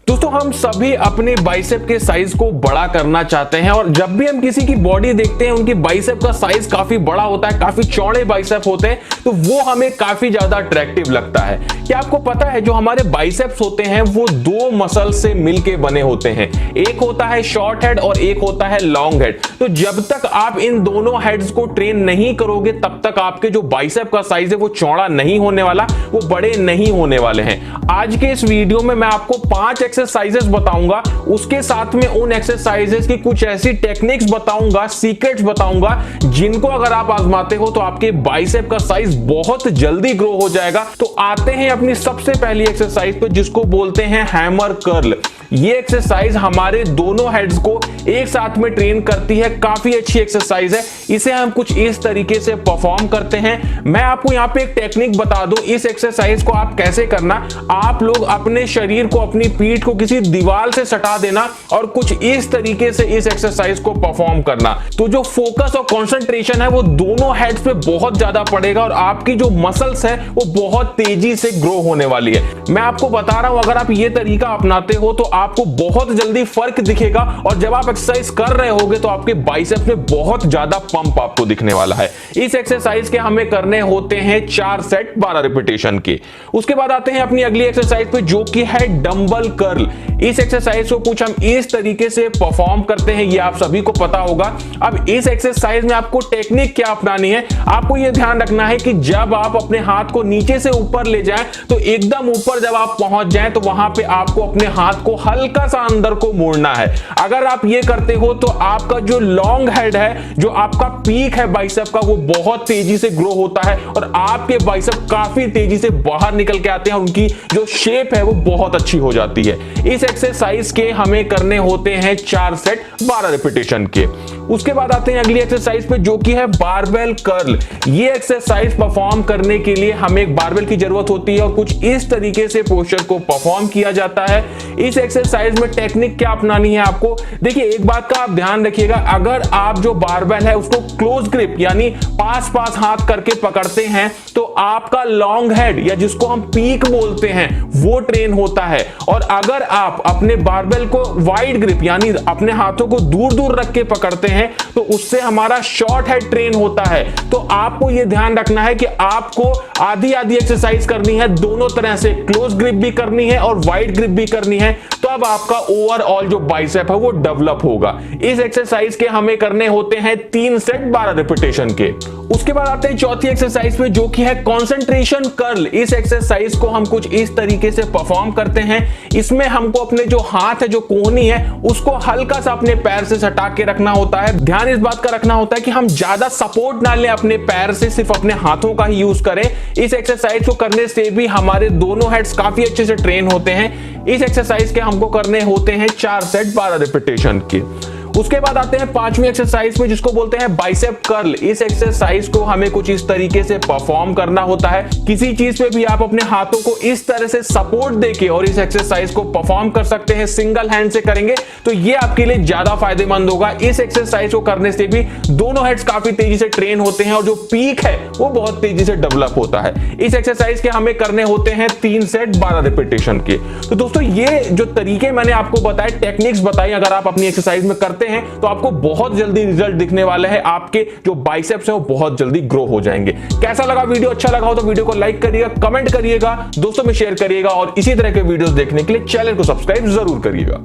दोस्तों हम सभी अपने बाइसेप के साइज को बड़ा करना चाहते हैं और जब भी हम किसी की बॉडी देखते हैं उनकी बाइसेप का साइज काफी बड़ा होता है, काफी चौड़े बाइसेप होते हैं, तो वो हमें काफी ज्यादा अट्रैक्टिव लगता है। क्या आपको पता है जो हमारे बाइसेप्स होते हैं वो दो मसल से मिलके बने होते हैं, एक होता है शॉर्ट हेड और एक होता है लॉन्ग हेड। तो जब तक आप इन दोनों हेड्स को ट्रेन नहीं करोगे तब तक आपके जो बाइसेप का साइज है वो चौड़ा नहीं होने वाला, वो बड़े नहीं होने वाले हैं। आज के इस वीडियो में मैं आपको 5 एक्सरसाइजेस बताऊंगा, उसके साथ में उन एक्सरसाइजेस की कुछ ऐसी टेक्निक्स बताऊंगा, सीक्रेट्स बताऊंगा जिनको अगर आप आजमाते हो तो आपके बाइसेप का साइज बहुत जल्दी ग्रो हो जाएगा। तो आते हैं अपनी सबसे पहली एक्सरसाइज पे जिसको बोलते हैं हैमर कर्ल। ये एक्सरसाइज हमारे दोनों हेड्स को एक साथ में ट्रेन करती है, काफी अच्छी एक्सरसाइज है। इसे हम कुछ इस तरीके से परफॉर्म करते हैं। मैं आपको यहाँ पे एक टेक्निक बता दूं, इस एक्सरसाइज को आप कैसे करना। आप लोग अपने शरीर को, अपनी पीठ को किसी दीवार से सटा देना और कुछ इस तरीके से इस एक्सरसाइज को परफॉर्म करना। तो जो फोकस और कंसंट्रेशन है वो दोनों हेड्स पे बहुत ज्यादा पड़ेगा और आपकी जो मसल्स है वो बहुत तेजी से ग्रो होने वाली है। मैं आपको बता रहा हूं, अगर आप ये तरीका अपनाते हो तो आपको बहुत जल्दी फर्क दिखेगा और जब आप एक्सरसाइज कर रहे होगे तो आपके बाइसेप में बहुत ज्यादा पंप आपको दिखने वाला है। इस एक्सरसाइज के हमें करने होते हैं 4 सेट 12 रिपीटेशन के। उसके बाद आते हैं अपनी अगली एक्सरसाइज पे जो कि है डंबल कर्ल। इस एक्सरसाइज को कुछ हम इस तरीके से परफॉर्म करते हैं, ये आप सभी को पता होगा। अब इस एक्सरसाइज में आपको टेक्निक क्या अपनानी है, आपको यह ध्यान रखना है कि जब आप अपने हाथ को नीचे से ऊपर ले जाएं तो एकदम ऊपर जब आप पहुंच जाएं तो वहां पे आपको अपने हाथ को हल्का सा अंदर को मोड़ना है। अगर आप ये करते हो तो आपका जो लॉन्ग हेड है, जो आपका पीक है बाइसेप का, वो बहुत तेजी से ग्रो होता है और आपके बाइसेप काफी तेजी से बाहर निकल के आते हैं, उनकी जो शेप है वो बहुत अच्छी हो जाती है। इस एक्सरसाइज के हमें करने होते हैं 4 सेट 12 रिपीटेशन के। उसके बाद आते हैं अगली एक्सरसाइज पे जो कि है बारबेल कर्ल। ये एक्सरसाइज परफॉर्म करने के लिए हमें एक बारबेल की जरूरत होती है और कुछ इस तरीके से पोस्चर को परफॉर्म किया जाता है। इस एक्सरसाइज में टेक्निक क्या अपनानी है आपको, देखिए एक बात का आप ध्यान रखिएगा, अगर आप जो बारबेल है उसको क्लोज ग्रिप यानी पास पास हाथ करके पकड़ते हैं तो आपका लॉन्ग हेड या जिसको हम पीक बोलते हैं वो ट्रेन होता है। और अगर आप अपने बारबेल को वाइड ग्रिप यानी अपने हाथों को दूर दूर रख के पकड़ते हैं तो उससे हमारा शॉर्ट हेड ट्रेन होता है। तो आपको यह ध्यान रखना है कि आपको आधी आधी एक्सरसाइज करनी है, दोनों तरह से क्लोज ग्रिप भी करनी है और वाइड ग्रिप भी करनी है, तब आपका ओवरऑल जो बाइसेप है वो डेवलप होगा। इस एक्सरसाइज के हमें करने होते हैं 3 सेट 12 रिपीटेशन के। उसके बाद आते हैं चौथी एक्सरसाइज पे जो कि है कंसंट्रेशन कर्ल। इस एक्सरसाइज को हम कुछ इस तरीके से परफॉर्म करते हैं। इसमें हमको अपने जो हाथ है, जो कोहनी है, उसको हल्का सा अपने पैर से सटा के रखना होता है। ध्यान इस बात का रखना होता है कि हम ज्यादा सपोर्ट ना लें अपने पैर से, सिर्फ अपने हाथों का ही यूज करें। इस एक्सरसाइज को करने से भी हमारे दोनों हेड्स काफी अच्छे से ट्रेन होते हैं। इस एक्सरसाइज के हमको करने होते हैं 4 सेट 12 रिपीटेशन के। उसके बाद आते हैं 5वीं एक्सरसाइज में जिसको बोलते हैं बाइसेप कर्ल। इस एक्सरसाइज को हमें कुछ इस तरीके से परफॉर्म करना होता है। किसी चीज पे भी आप अपने हाथों को इस तरह से सपोर्ट देके और इस एक्सरसाइज को परफॉर्म कर सकते हैं। सिंगल हैंड से करेंगे तो ये आपके लिए ज्यादा फायदेमंद होगा। इस एक्सरसाइज को करने से भी दोनों हेड्स काफी तेजी से ट्रेन होते हैं और जो पीक है वो बहुत तेजी से डेवलप होता है। इस एक्सरसाइज के हमें करने होते हैं 3 सेट 12 रिपीटेशन के। तो दोस्तों ये जो तरीके मैंने आपको बताए, टेक्निक्स बताई, अगर आप अपनी एक्सरसाइज में करते हैं तो आपको बहुत जल्दी रिजल्ट दिखने वाले हैं। आपके जो बाइसेप्स हैं वो बहुत जल्दी ग्रो हो जाएंगे। कैसा लगा वीडियो, अच्छा लगा हो तो वीडियो को लाइक करिएगा, कमेंट करिएगा, दोस्तों में शेयर करिएगा और इसी तरह के वीडियोस देखने के लिए चैनल को सब्सक्राइब जरूर करिएगा।